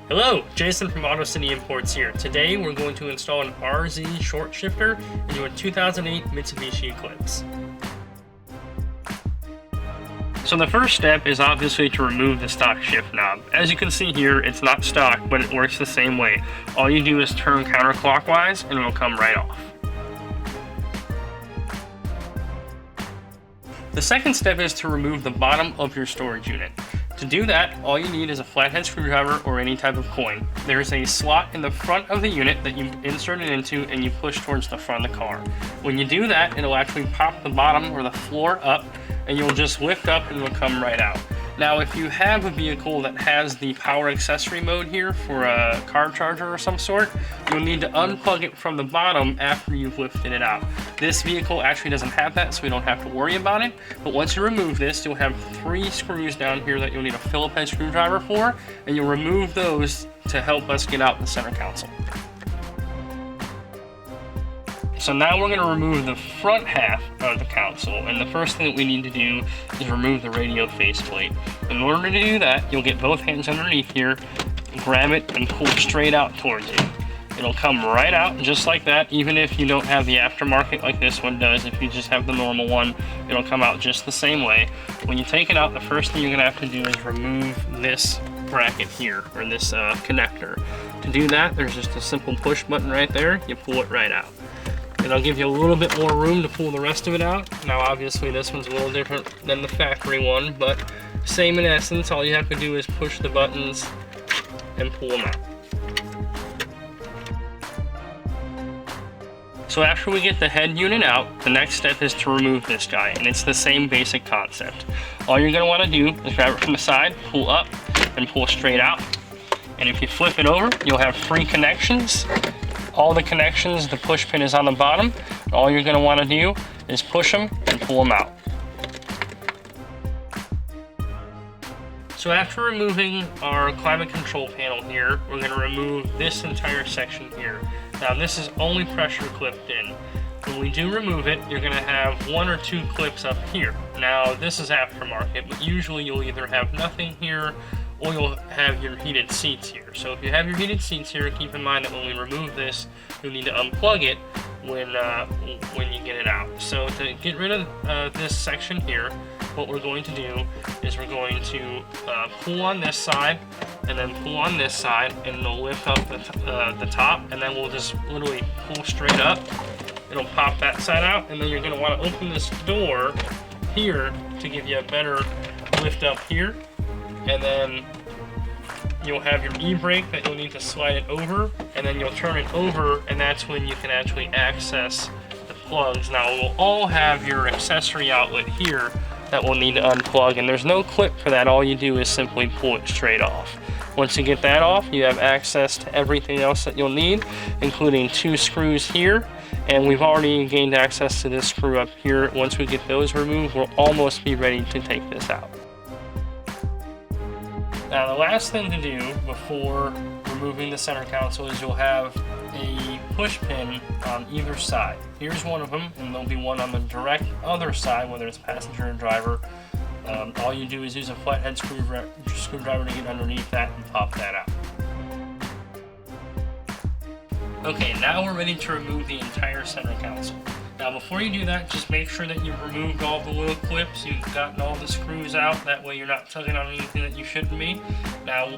Hello, Jason from Auto City Imports here. Today we're going to install an RZ short shifter into a 2008 Mitsubishi Eclipse. So the first step is obviously to remove the stock shift knob. As you can see here, it's not stock, but it works the same way. All you do is turn counterclockwise and it'll come right off. The second step is to remove the bottom of your storage unit. To do that, all you need is a flathead screwdriver or any type of coin. There is a slot in the front of the unit that you insert it into and you push towards the front of the car. When you do that, it'll actually pop the bottom or the floor up and you'll just lift up and it'll come right out. Now, if you have a vehicle that has the power accessory mode here for a car charger or some sort, you'll need to unplug it from the bottom after you've lifted it out. This vehicle actually doesn't have that, so we don't have to worry about it. But once you remove this, you'll have 3 screws down here that you'll need a Phillips head screwdriver for, and you'll remove those to help us get out the center console. So now we're going to remove the front half of the console, and the first thing that we need to do is remove the radio faceplate. In order to do that, you'll get both hands underneath here, grab it, and pull straight out towards you. It'll come right out just like that, even if you don't have the aftermarket like this one does. If you just have the normal one, it'll come out just the same way. When you take it out, the first thing you're going to have to do is remove this bracket here, or this connector. To do that, there's just a simple push button right there. You pull it right out. It'll give you a little bit more room to pull the rest of it out. Now obviously this one's a little different than the factory one, but same in essence. All you have to do is push the buttons and pull them out. So after we get the head unit out, the next step is to remove this guy, and it's the same basic concept. All you're going to want to do is grab it from the side, pull up, and pull straight out. And if you flip it over, you'll have 3 connections. All the connections, the push pin is on the bottom. All you're going to want to do is push them and pull them out. So after removing our climate control panel here, we're going to remove this entire section here. Now this is only pressure clipped in. When we do remove it, you're going to have 1 or 2 clips up here. Now this is aftermarket, but usually you'll either have nothing here or you'll have your heated seats here. So if you have your heated seats here, keep in mind that when we remove this, you'll need to unplug it when you get it out. So to get rid of this section here, what we're going to do is we're going to pull on this side and then pull on this side, and it'll lift up the top, and then we'll just literally pull straight up. It'll pop that side out, and then you're going to want to open this door here to give you a better lift up here. And then you'll have your e-brake that you'll need to slide it over, and then you'll turn it over, and that's when you can actually access the plugs. Now we'll all have your accessory outlet here that we'll need to unplug, and there's no clip for that. All you do is simply pull it straight off. Once you get that off, you have access to everything else that you'll need, including 2 screws here, and we've already gained access to this screw up here. Once we get those removed, we'll almost be ready to take this out. Now the last thing to do before removing the center console is you'll have a push pin on either side. Here's one of them, and there'll be one on the direct other side, whether it's passenger or driver. All you do is use a flathead screwdriver to get underneath that and pop that out. Okay, now we're ready to remove the entire center console. Now before you do that, just make sure that you've removed all the little clips, you've gotten all the screws out, that way you're not tugging on anything that you shouldn't be. Now,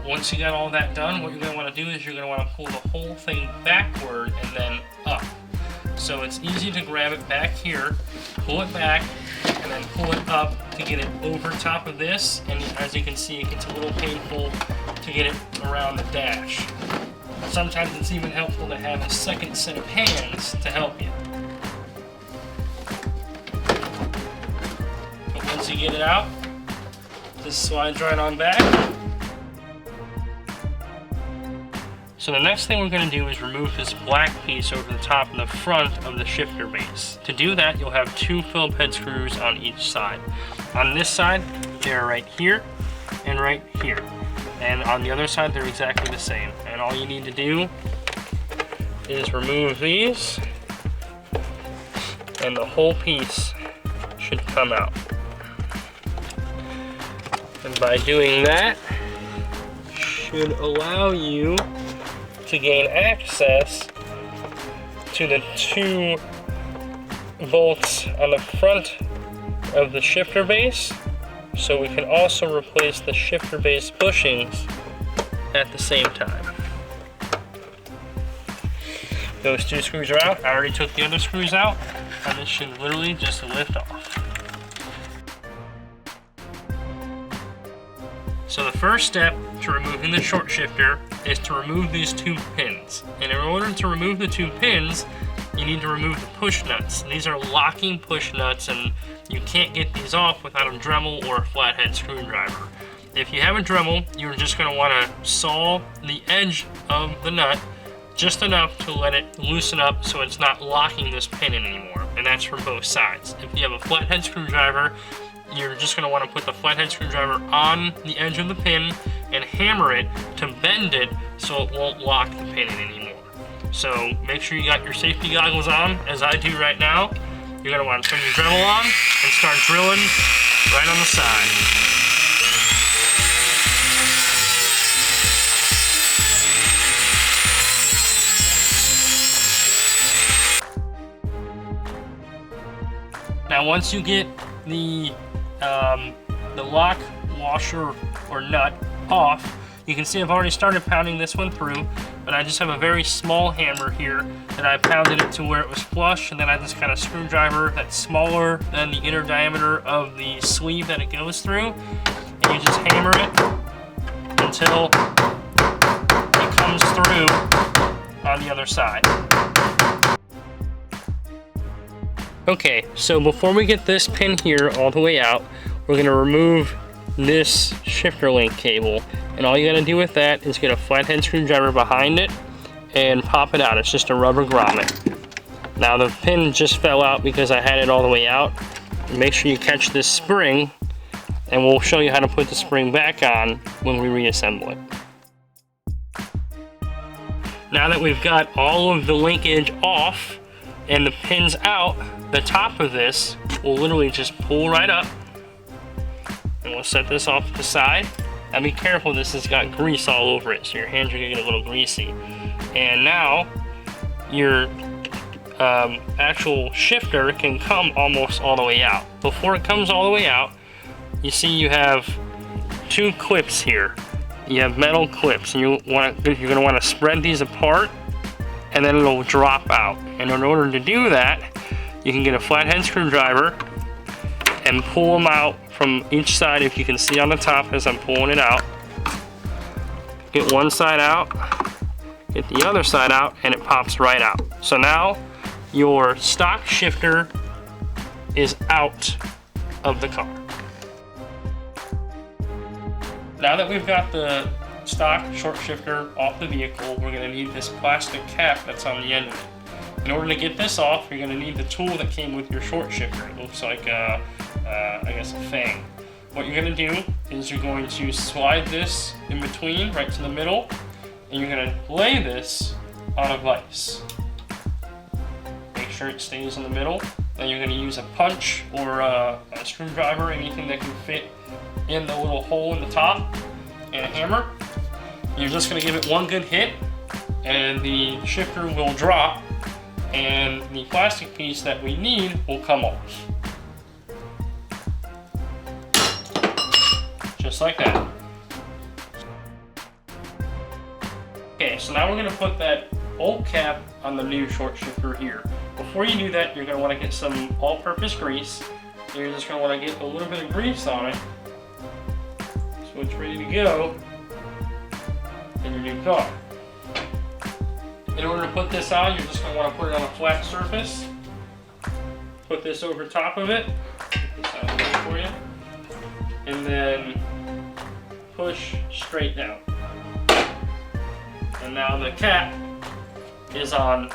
once you got all that done, what you're going to want to do is you're going to want to pull the whole thing backward and then up. So it's easy to grab it back here, pull it back, and then pull it up to get it over top of this, and as you can see, it gets a little painful to get it around the dash. Sometimes it's even helpful to have a second set of hands to help you. Once you get it out, this slides right on back. So the next thing we're going to do is remove this black piece over the top and the front of the shifter base. To do that, you'll have 2 Phillips head screws on each side. On this side, they're right here and right here. And on the other side, they're exactly the same. And all you need to do is remove these, and the whole piece should come out. And by doing that, should allow you to gain access to the 2 bolts on the front of the shifter base, so we can also replace the shifter base bushings at the same time. Those 2 screws are out. I already took the other screws out, and this should literally just lift off. So the first step to removing the short shifter is to remove these 2 pins. And in order to remove the 2 pins, you need to remove the push nuts. These are locking push nuts, and you can't get these off without a Dremel or a flathead screwdriver. If you have a Dremel, you're just going to want to saw the edge of the nut just enough to let it loosen up so it's not locking this pin in anymore, and that's for both sides. If you have a flathead screwdriver, you're just going to want to put the flathead screwdriver on the edge of the pin and hammer it to bend it so it won't lock the pin in anymore. So make sure you got your safety goggles on, as I do right now. You're going to want to turn your Dremel on and start drilling right on the side. Now once you get the lock washer or nut off, you can see I've already started pounding this one through, but I just have a very small hammer here that I pounded it to where it was flush, and then I just got a screwdriver that's smaller than the inner diameter of the sleeve that it goes through, and you just hammer it until it comes through on the other side. Okay, so before we get this pin here all the way out, we're going to remove this shifter link cable, and all you got to do with that is get a flathead screwdriver behind it and pop it out. It's just a rubber grommet. Now the pin just fell out because I had it all the way out. Make sure you catch this spring, and we'll show you how to put the spring back on when we reassemble it. Now that we've got all of the linkage off and the pins out, the top of this will literally just pull right up, and we'll set this off to the side. Now be careful, this has got grease all over it, so your hands are gonna get a little greasy. And now your actual shifter can come almost all the way out. Before it comes all the way out, you see you have 2 clips here. You have metal clips, and you're gonna want to spread these apart, and then it'll drop out. And in order to do that, you can get a flathead screwdriver and pull them out from each side, if you can see on the top as I'm pulling it out. Get one side out, get the other side out, and it pops right out. So now your stock shifter is out of the car. Now that we've got the stock short shifter off the vehicle, we're going to need this plastic cap that's on the end of it. In order to get this off, you're going to need the tool that came with your short shifter. It looks like I guess a fang. What you're going to do is you're going to slide this in between, right to the middle, and you're going to lay this on a vise. Make sure it stays in the middle. Then you're going to use a punch or a screwdriver, anything that can fit in the little hole in the top, and a hammer. You're just going to give it one good hit, and the shifter will drop, and the plastic piece that we need will come off. Just like that. Okay, so now we're going to put that old cap on the new short shifter here. Before you do that, you're going to want to get some all-purpose grease. You're just going to want to get a little bit of grease on it so it's ready to go in your new car. In order to put this on, you're just going to want to put it on a flat surface. Put this over top of it. Get this out of the way for you. And then push straight down. And now the cap is on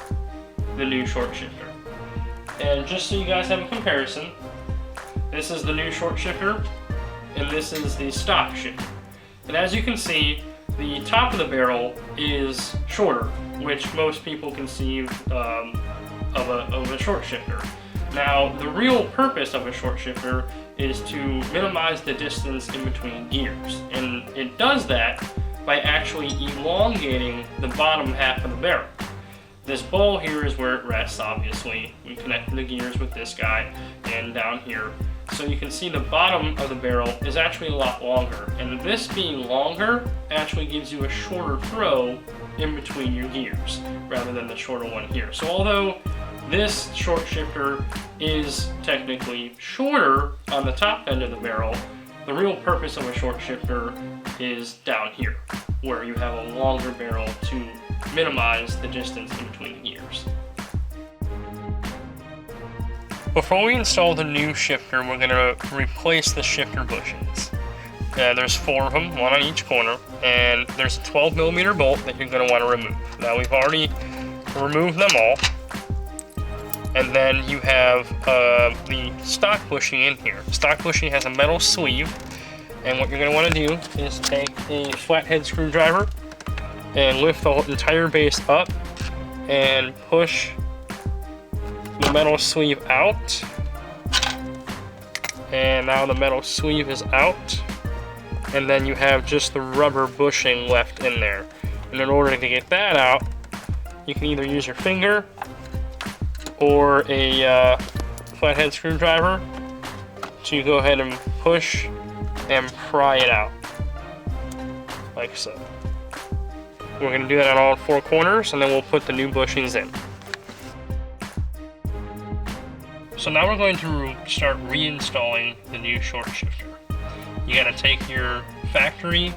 the new short shifter. And just so you guys have a comparison, this is the new short shifter, and this is the stock shifter. And as you can see, the top of the barrel is shorter, which most people conceive of a short shifter. Now, the real purpose of a short shifter is to minimize the distance in between gears. And it does that by actually elongating the bottom half of the barrel. This ball here is where it rests, obviously. We connect the gears with this guy and down here. So you can see the bottom of the barrel is actually a lot longer. And this being longer actually gives you a shorter throw in between your gears rather than the shorter one here. So although this short shifter is technically shorter on the top end of the barrel, the real purpose of a short shifter is down here, where you have a longer barrel to minimize the distance in between the gears. Before we install the new shifter, we're going to replace the shifter bushings. There's 4 of them, 1 on each corner, and there's a 12mm bolt that you're going to want to remove. Now we've already removed them all, and then you have the stock bushing in here. Stock bushing has a metal sleeve, and what you're going to want to do is take a flathead screwdriver and lift the entire base up and push the metal sleeve out. And now the metal sleeve is out, and then you have just the rubber bushing left in there. And in order to get that out, you can either use your finger or a flathead screwdriver to go ahead and push and pry it out, like so. We're going to do that on all 4 corners, and then we'll put the new bushings in. So now we're going to start reinstalling the new short shifter. You got to take your factory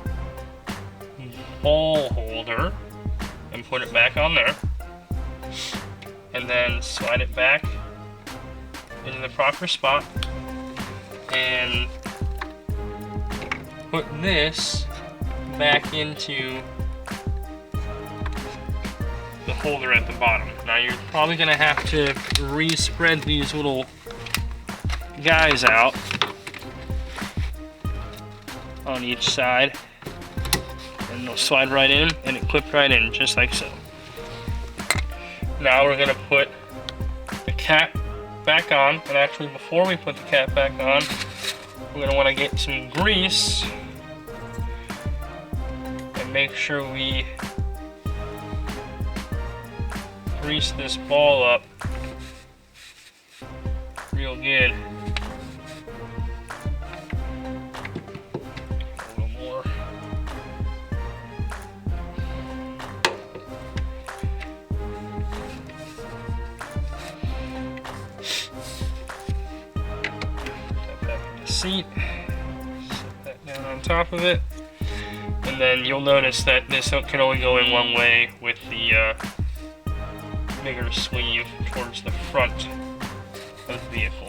ball holder and put it back on there, and then slide it back into the proper spot and put this back into the holder at the bottom. Now you're probably going to have to re-spread these little guys out on each side, and they'll slide right in, and it clipped right in just like so. Now we're going to put the cap back on, and actually before we put the cap back on, we're going to want to get some grease and make sure we grease this ball up real good. A little more. Put that back in the seat. Set that down on top of it. And then you'll notice that this can only go in one way with the bigger sleeve towards the front of the vehicle.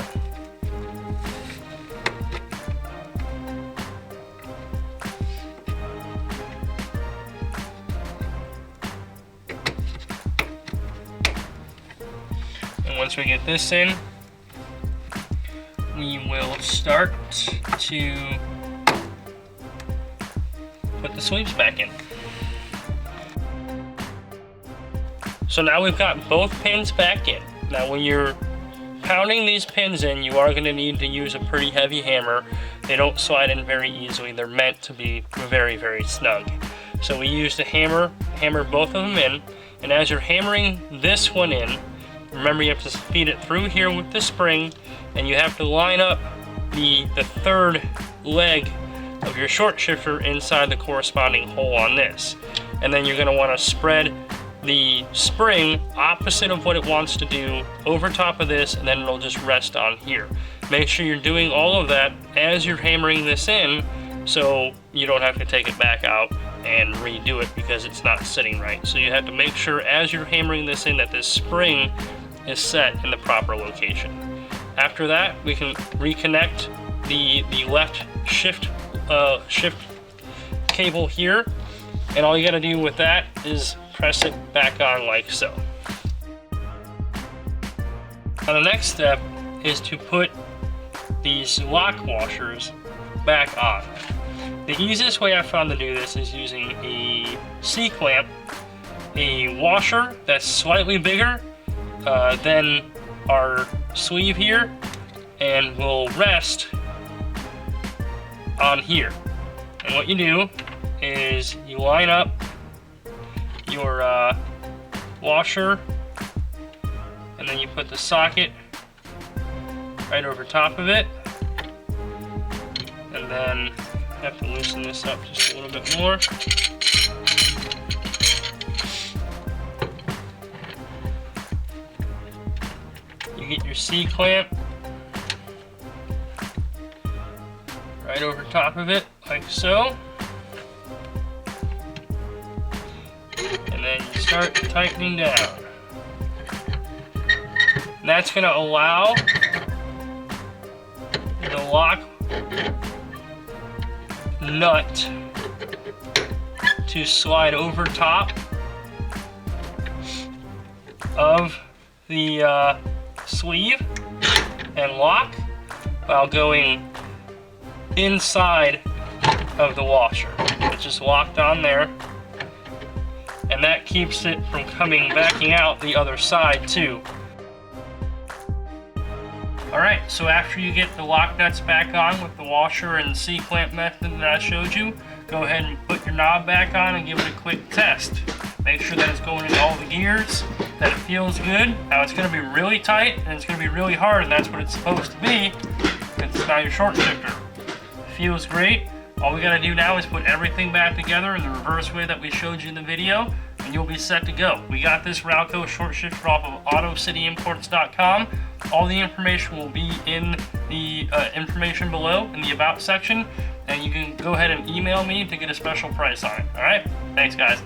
And once we get this in, we will start to put the sleeves back in. So now we've got both pins back in. Now when you're pounding these pins in, you are going to need to use a pretty heavy hammer. They don't slide in very easily. They're meant to be very, very snug. So we used a hammer, hammer both of them in, and as you're hammering this one in, remember you have to feed it through here with the spring, and you have to line up the third leg of your short shifter inside the corresponding hole on this. And then you're going to want to spread the spring opposite of what it wants to do over top of this, and then it'll just rest on here. Make sure you're doing all of that as you're hammering this in, so you don't have to take it back out and redo it because it's not sitting right. So you have to make sure as you're hammering this in that this spring is set in the proper location. After that, we can reconnect the left shift cable here, and all you got to do with that is press it back on like so. Now the next step is to put these lock washers back on. The easiest way I found to do this is using a C-clamp, a washer that's slightly bigger than our sleeve here, and will rest on here. And what you do is you line up your washer, and then you put the socket right over top of it, and then have to loosen this up just a little bit more. You get your C-clamp right over top of it, like so. And then you start tightening down. And that's going to allow the lock nut to slide over top of the sleeve and lock while going inside of the washer. It's just locked on there, and that keeps it from backing out the other side too. Alright, so after you get the lock nuts back on with the washer and C-clamp method that I showed you, go ahead and put your knob back on and give it a quick test. Make sure that it's going in all the gears, that it feels good. Now it's going to be really tight and it's going to be really hard, and that's what it's supposed to be. It's now your short shifter. It feels great. All we got to do now is put everything back together in the reverse way that we showed you in the video, and you'll be set to go. We got this Ralco short shifter off of AutoCityImports.com. All the information will be in the information below in the About section, and you can go ahead and email me to get a special price on it. Alright? Thanks, guys.